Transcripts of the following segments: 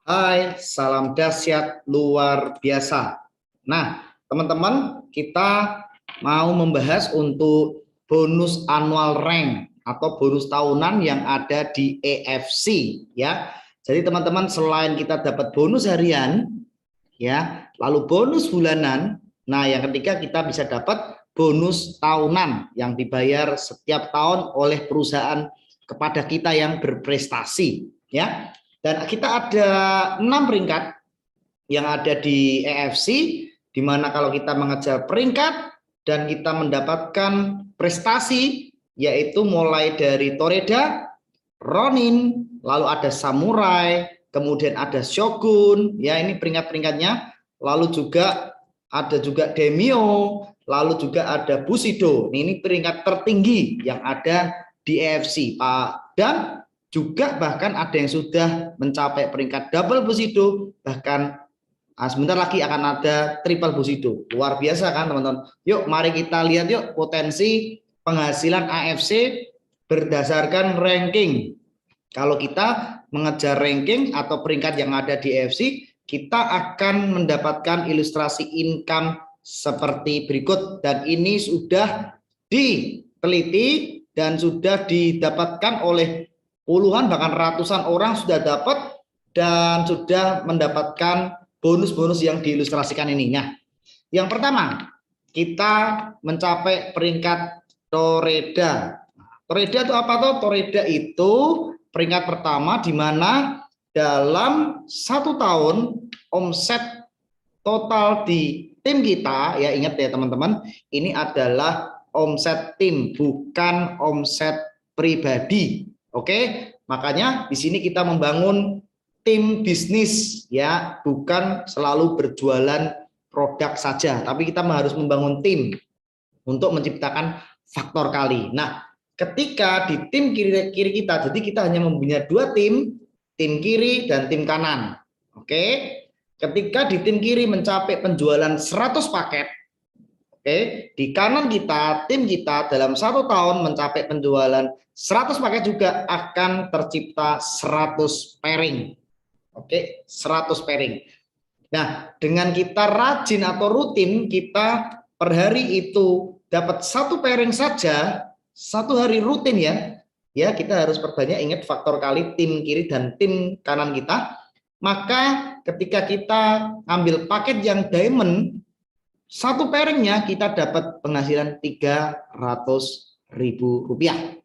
Hai, salam dahsyat luar biasa. Nah, teman-teman, kita mau membahas untuk bonus annual rank atau bonus tahunan yang ada di EFC ya. Jadi teman-teman, selain kita dapat bonus harian ya, lalu bonus bulanan, nah yang ketiga kita bisa dapat bonus tahunan yang dibayar setiap tahun oleh perusahaan kepada kita yang berprestasi ya. Dan kita ada 6 peringkat yang ada di EFC, di mana kalau kita mengejar peringkat dan kita mendapatkan prestasi, yaitu mulai dari Toreda, Ronin, lalu ada Samurai, kemudian ada Shogun, ya ini peringkat-peringkatnya, lalu juga ada juga Demio, lalu juga ada Bushido. Ini peringkat tertinggi yang ada di EFC, Pak. Dan juga bahkan ada yang sudah mencapai peringkat double Bushido, bahkan sebentar lagi akan ada triple Bushido. Luar biasa kan teman-teman. Yuk mari kita lihat yuk potensi penghasilan AFC berdasarkan ranking. Kalau kita mengejar ranking atau peringkat yang ada di AFC, kita akan mendapatkan ilustrasi income seperti berikut, dan ini sudah diteliti dan sudah didapatkan oleh puluhan bahkan ratusan orang sudah dapat dan sudah mendapatkan bonus-bonus yang diilustrasikan ini. Nah, yang pertama kita mencapai peringkat Toreda. Toreda itu apa tuh? Toreda itu peringkat pertama di mana dalam 1 tahun omset total di tim kita, ya ingat ya teman-teman, ini adalah omset tim bukan omset pribadi. Oke, makanya di sini kita membangun tim bisnis ya, bukan selalu berjualan produk saja, tapi kita harus membangun tim untuk menciptakan faktor kali. Nah, ketika di tim kiri kita, jadi kita hanya mempunyai 2 tim kiri dan tim kanan. Oke, ketika di tim kiri mencapai penjualan 100 paket, oke, di kanan kita, tim kita dalam 1 tahun mencapai penjualan 100 paket juga akan tercipta 100 pairing. Oke, 100 pairing. Nah, dengan kita rajin atau rutin, kita per hari itu dapat 1 pairing saja, 1 hari rutin ya. Ya, kita harus perbanyak ingat faktor kali tim kiri dan tim kanan kita. Maka ketika kita ambil paket yang diamond, 1 pairingnya kita dapat penghasilan Rp300.000.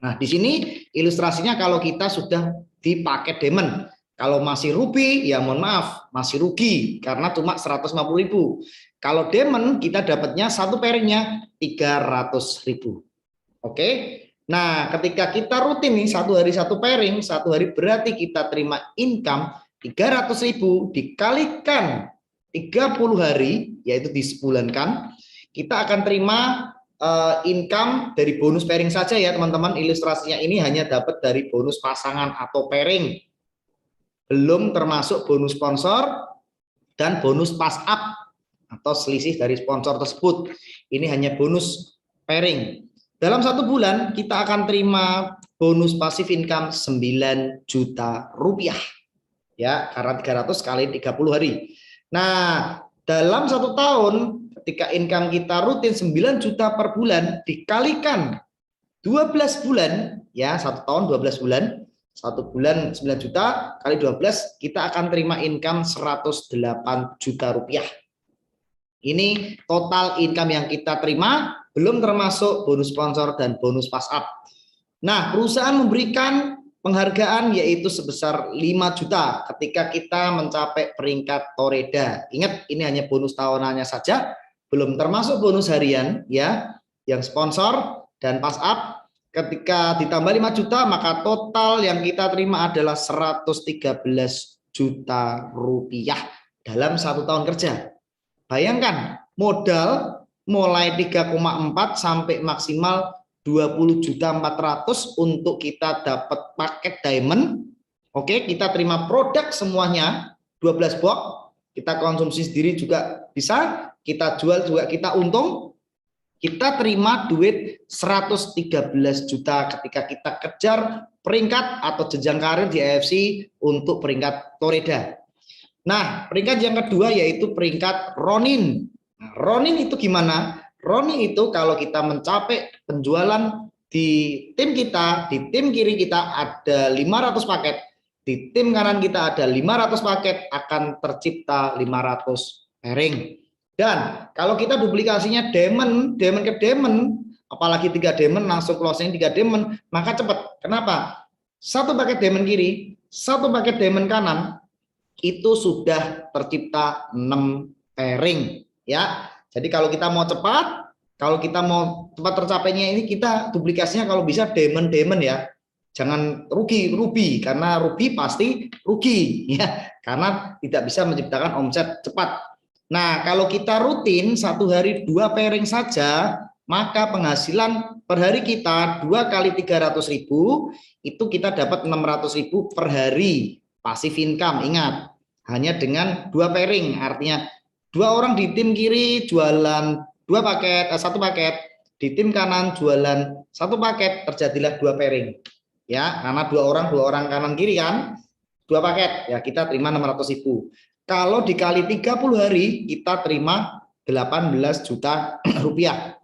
Nah, di sini ilustrasinya kalau kita sudah di paket diamond. Kalau masih ruby, ya mohon maaf, masih rugi karena cuma 150.000. Kalau diamond kita dapatnya 1 pairingnya 300.000. Oke. Nah, ketika kita rutin nih 1 hari 1 pairing, 1 hari berarti kita terima income 300.000 dikalikan 30 hari, yaitu disebulankan, kita akan terima income dari bonus pairing saja ya teman-teman. Ilustrasinya ini hanya dapat dari bonus pasangan atau pairing, belum termasuk bonus sponsor dan bonus pass up atau selisih dari sponsor tersebut. Ini hanya bonus pairing. Dalam 1 bulan kita akan terima bonus passive income 9 juta rupiah ya, karena 300 kali 30 hari. Nah, dalam 1 tahun ketika income kita rutin 9 juta per bulan dikalikan 12 bulan ya, 1 tahun 12 bulan, 1 bulan 9 juta kali 12, kita akan terima income 108 juta rupiah. Ini total income yang kita terima, belum termasuk bonus sponsor dan bonus pass up. Nah, perusahaan memberikan penghargaan yaitu sebesar 5 juta ketika kita mencapai peringkat Toreda. Ingat, ini hanya bonus tahunannya saja, belum termasuk bonus harian ya, yang sponsor dan pass up. Ketika ditambah 5 juta, maka total yang kita terima adalah 113 juta rupiah dalam 1 tahun kerja. Bayangkan, modal mulai 3,4 sampai maksimal 20.400.000 untuk kita dapat paket diamond. Oke, kita terima produk semuanya 12 box, kita konsumsi sendiri juga bisa, kita jual juga kita untung. Kita terima duit 113 juta ketika kita kejar peringkat atau jenjang karir di AFC untuk peringkat Toreda. Nah, peringkat yang kedua yaitu peringkat Ronin. Nah, Ronin itu gimana? Ronin itu kalau kita mencapai penjualan di tim kita, di tim kiri kita ada 500 paket, di tim kanan kita ada 500 paket, akan tercipta 500 pairing. Dan kalau kita duplikasinya diamond ke diamond, apalagi 3 diamond langsung closing 3 diamond, maka cepat. Kenapa? Satu paket diamond kiri, satu paket diamond kanan, itu sudah tercipta 6 pairing ya. Jadi kalau kita mau cepat, kalau kita mau cepat tercapainya ini, kita duplikasinya kalau bisa diamond ya. Jangan rugi karena rugi pasti rugi ya, karena tidak bisa menciptakan omset cepat. Nah, kalau kita rutin satu hari 2 pairing saja, maka penghasilan per hari kita 2 kali 300.000 itu kita dapat 600.000 per hari. Passive income, ingat, hanya dengan 2 pairing, artinya 2 orang di tim kiri jualan 2 paket, 1 paket, di tim kanan jualan 1 paket, terjadilah 2 pairing. Ya, karena 2 orang kanan kiri kan, 2 paket, ya kita terima 600.000. Kalau dikali 30 hari, kita terima 18 juta rupiah.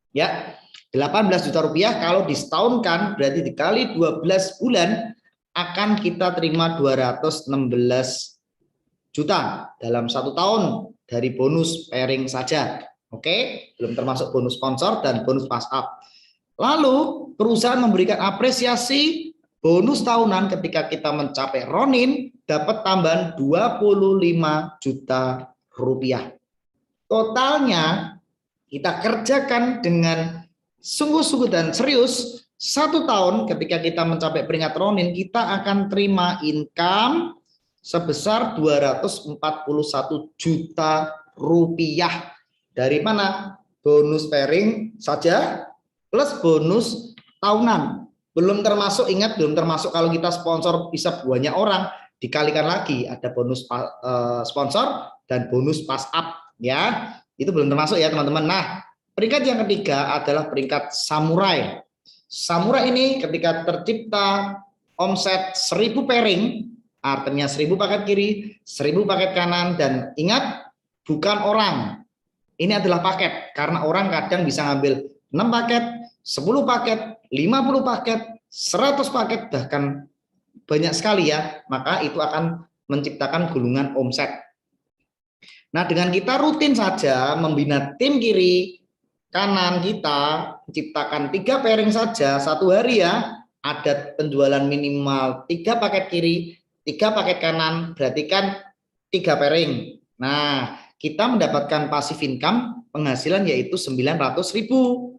Ya, 18 juta rupiah kalau disetahunkan berarti dikali 12 bulan akan kita terima 216 juta dalam 1 tahun dari bonus pairing saja. Oke, belum termasuk bonus sponsor dan bonus pass up. Lalu perusahaan memberikan apresiasi bonus tahunan ketika kita mencapai Ronin, dapat tambahan 25 juta rupiah. Totalnya kita kerjakan dengan sungguh-sungguh dan serius 1 tahun, ketika kita mencapai peringkat Ronin, kita akan terima income sebesar 241 juta rupiah. Dari mana? Bonus pairing saja plus bonus tahunan. Belum termasuk, ingat, belum termasuk kalau kita sponsor bisa banyak orang, dikalikan lagi ada bonus sponsor dan bonus pass up ya. Itu belum termasuk ya teman-teman. Nah, peringkat yang ketiga adalah peringkat samurai. Samurai ini ketika tercipta omset 1000 pairing, artinya 1000 paket kiri, 1000 paket kanan, dan ingat, bukan orang. Ini adalah paket, karena orang kadang bisa ngambil 6 paket, 10 paket, 50 paket, 100 paket, bahkan banyak sekali ya, maka itu akan menciptakan gulungan omset. Nah, dengan kita rutin saja membina tim kiri, kanan kita, menciptakan 3 pairing saja, 1 hari ya, ada penjualan minimal 3 paket kiri, 3 paket kanan, berarti kan 3 pairing. Nah, kita mendapatkan passive income penghasilan yaitu 900.000.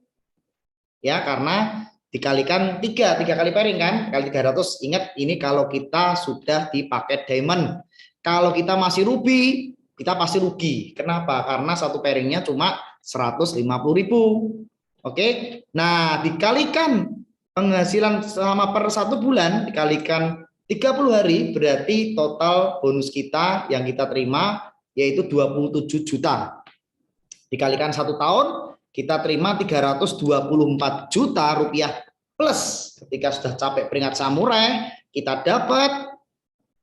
Ya, karena dikalikan 3 kali pairing kan, kali 300. Ingat, ini kalau kita sudah di paket diamond. Kalau kita masih ruby, kita pasti rugi. Kenapa? Karena 1 pairingnya cuma 150.000. Oke. Nah, dikalikan penghasilan selama per 1 bulan, dikalikan 30 hari, berarti total bonus kita yang kita terima yaitu 27 juta. Dikalikan 1 tahun, kita terima 324 juta rupiah. Plus, ketika sudah capai peringkat samurai, kita dapat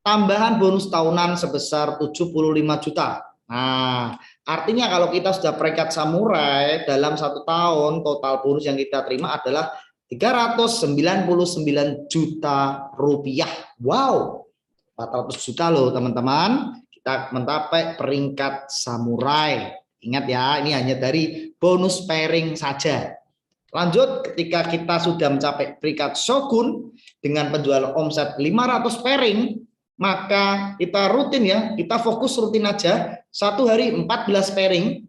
tambahan bonus tahunan sebesar 75 juta. Nah, artinya kalau kita sudah peringkat samurai, dalam 1 tahun total bonus yang kita terima adalah 399 juta rupiah. Wow, 400 juta loh teman-teman. Kita mencapai peringkat samurai. Ingat ya, ini hanya dari bonus pairing saja. Lanjut, ketika kita sudah mencapai peringkat shogun dengan penjualan omset 500 pairing, maka kita rutin ya, kita fokus rutin aja. 1 hari 14 pairing,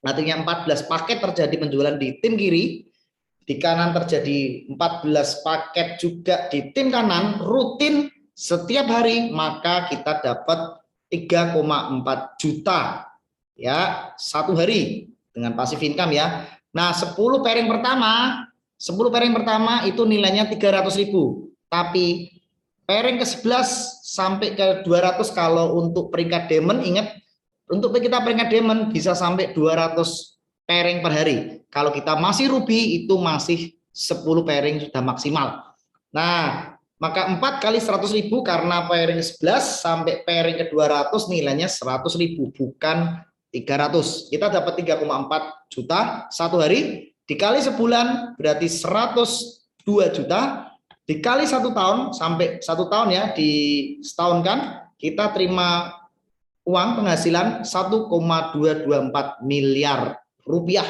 artinya 14 paket terjadi penjualan di tim kiri, di kanan terjadi 14 paket juga di tim kanan, rutin setiap hari, maka kita dapat 3,4 juta ya 1 hari dengan passive income ya. Nah, 10 pairing pertama itu nilainya 300.000. Tapi pairing ke-11 sampai ke 200 kalau untuk peringkat diamond, ingat, untuk kita peringkat diamond bisa sampai 200 pairing per hari. Kalau kita masih ruby itu masih 10 pairing sudah maksimal. Nah, maka 4 kali 100.000 karena pairing 11 sampai pairing ke 200 nilainya 100.000 bukan 300. Kita dapat 3,4 juta satu hari dikali sebulan berarti 102 juta dikali 1 tahun sampai 1 tahun ya, di setahun kan kita terima uang penghasilan 1,224 miliar rupiah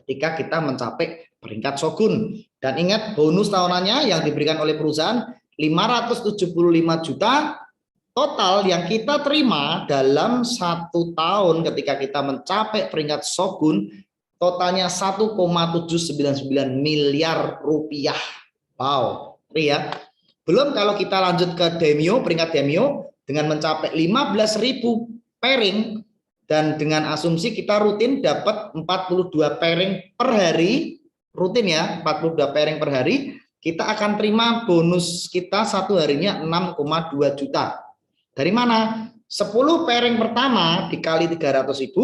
ketika kita mencapai peringkat Shogun. Dan ingat, bonus tahunannya yang diberikan oleh perusahaan 575 juta total yang kita terima dalam 1 tahun ketika kita mencapai peringkat Shogun, totalnya 1,799 miliar rupiah. Wow, ya. Belum kalau kita lanjut ke Demio, peringkat Demio dengan mencapai 15.000 pairing dan dengan asumsi kita rutin dapat 42 pairing per hari, rutin ya, 42 pairing per hari, kita akan terima bonus kita satu harinya 6,2 juta. Dari mana? 10 pairing pertama dikali 300.000,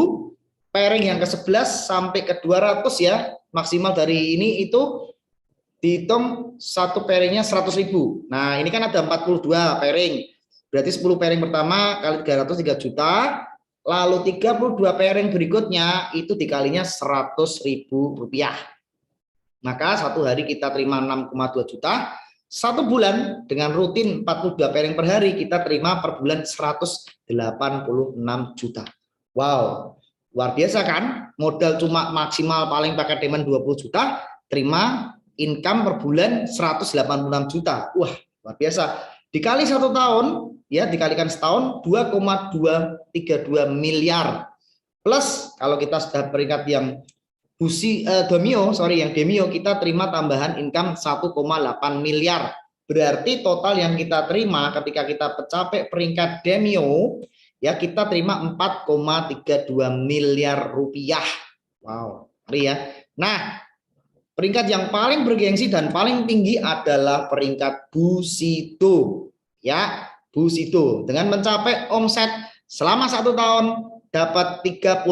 pairing yang ke-11 sampai ke 200 ya, maksimal dari ini itu dihitung satu pairingnya 100.000. Nah, ini kan ada 42 pairing. Berarti 10 pairing pertama kali 300 3 juta. Lalu 32 pairing berikutnya itu dikalinya 100.000 rupiah. Maka satu hari kita terima 6,2 juta. Satu bulan dengan rutin 42 pairing per hari kita terima per bulan 186 juta. Wow, luar biasa kan? Modal cuma maksimal paling pakai demand 20 juta, terima income per bulan 186 juta. Wah, luar biasa. Dikali 1 tahun, ya dikalikan setahun 2,232 miliar. Plus kalau kita sudah peringkat yang Demio kita terima tambahan income 1,8 miliar. Berarti total yang kita terima ketika kita mencapai peringkat Demio, ya kita terima 4,32 miliar rupiah. Wow, ya. Nah, peringkat yang paling bergengsi dan paling tinggi adalah peringkat Bushido. Ya, Bushido dengan mencapai omset selama 1 tahun dapat 30.000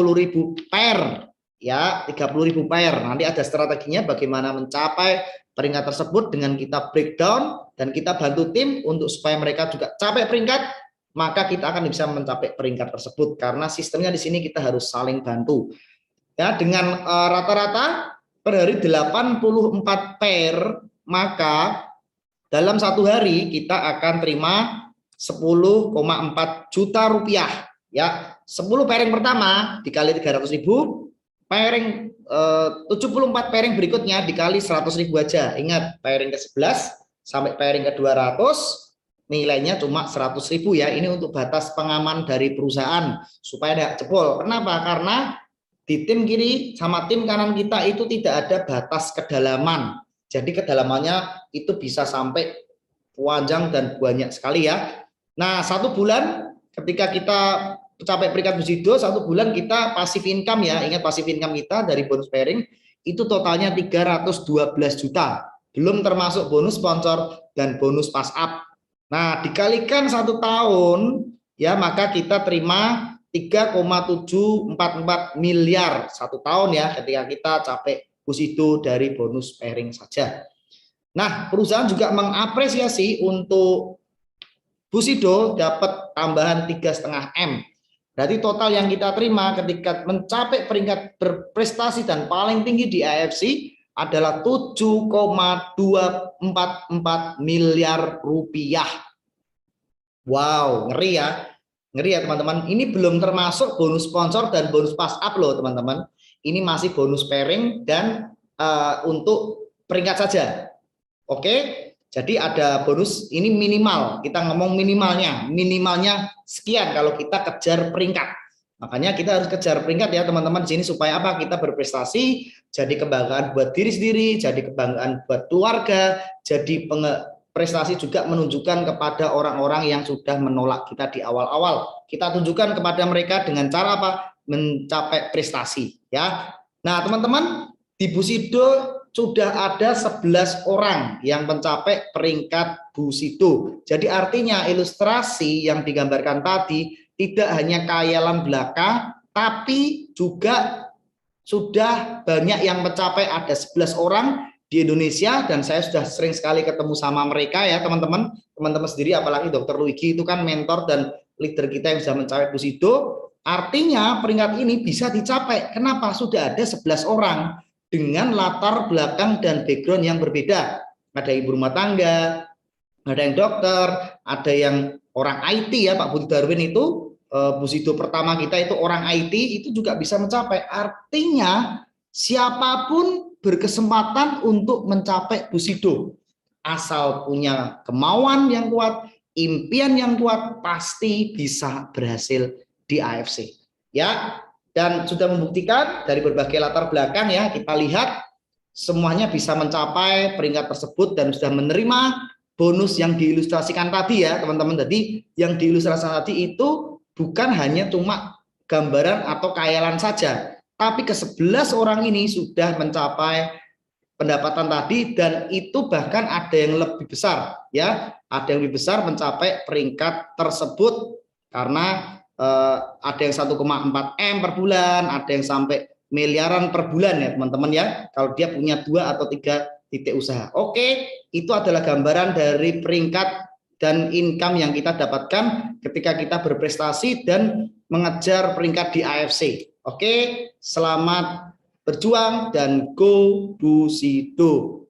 pair. Ya, 30.000 pair. Nanti ada strateginya bagaimana mencapai peringkat tersebut dengan kita breakdown dan kita bantu tim untuk supaya mereka juga capai peringkat, maka kita akan bisa mencapai peringkat tersebut karena sistemnya di sini kita harus saling bantu. Ya, dengan rata-rata per hari 84 pair, maka dalam satu hari kita akan terima 10,4 juta rupiah. Ya, 10 pairing pertama dikali 300.000, pairing 74 pairing berikutnya dikali 100.000 aja. Ingat, pairing ke-11 sampai pairing ke-200 nilainya cuma 100.000 ya. Ini untuk batas pengaman dari perusahaan supaya tidak jebol. Kenapa? Karena di tim kiri sama tim kanan kita itu tidak ada batas kedalaman. Jadi kedalamannya itu bisa sampai panjang dan banyak sekali ya. Nah, 1 bulan ketika kita mencapai peringkat Bushido, 1 bulan kita pasif income ya. Ingat pasif income kita dari bonus pairing itu totalnya 312 juta. Belum termasuk bonus sponsor dan bonus pass up. Nah, dikalikan 1 tahun ya, maka kita terima 3,744 miliar 1 tahun ya ketika kita capai Bushido dari bonus pairing saja. Nah, perusahaan juga mengapresiasi untuk Bushido dapat tambahan 3,5 M. Berarti total yang kita terima ketika mencapai peringkat berprestasi dan paling tinggi di AFC adalah 7,244 miliar rupiah. Wow, ngeri ya. Ngeri ya teman-teman, ini belum termasuk bonus sponsor dan bonus pass up loh teman-teman. Ini masih bonus pairing dan untuk peringkat saja. Oke, jadi ada bonus ini minimal, kita ngomong minimalnya sekian kalau kita kejar peringkat. Makanya kita harus kejar peringkat ya teman-teman di sini supaya apa? Kita berprestasi, jadi kebanggaan buat diri sendiri, jadi kebanggaan buat keluarga, jadi prestasi juga menunjukkan kepada orang-orang yang sudah menolak kita di awal-awal. Kita tunjukkan kepada mereka dengan cara apa? Mencapai prestasi ya. Nah, teman-teman, di Bushido sudah ada 11 orang yang mencapai peringkat Bushido. Jadi artinya ilustrasi yang digambarkan tadi tidak hanya khayalan belaka, tapi juga sudah banyak yang mencapai, ada 11 orang di Indonesia, dan saya sudah sering sekali ketemu sama mereka ya teman-teman sendiri, apalagi Dr. Luigi itu kan mentor dan leader kita yang sudah mencapai Bushido. Artinya peringkat ini bisa dicapai. Kenapa? Sudah ada 11 orang dengan latar belakang dan background yang berbeda. Ada ibu rumah tangga, ada yang dokter, ada yang orang IT ya, Pak Budi Darwin itu Bushido pertama kita itu orang IT, itu juga bisa mencapai. Artinya siapapun berkesempatan untuk mencapai Bushido, asal punya kemauan yang kuat, impian yang kuat, pasti bisa berhasil di AFC ya. Dan sudah membuktikan dari berbagai latar belakang ya, kita lihat semuanya bisa mencapai peringkat tersebut dan sudah menerima bonus yang diilustrasikan tadi ya teman-teman. Jadi yang diilustrasikan tadi itu bukan hanya cuma gambaran atau khayalan saja, tapi ke-11 orang ini sudah mencapai pendapatan tadi, dan itu bahkan ada yang lebih besar ya, ada yang lebih besar mencapai peringkat tersebut karena ada yang 1,4 M per bulan, ada yang sampai miliaran per bulan ya teman-teman ya, kalau dia punya 2 atau 3 titik usaha. Oke, itu adalah gambaran dari peringkat dan income yang kita dapatkan ketika kita berprestasi dan mengejar peringkat di AFC. Oke, selamat berjuang dan go Bushido.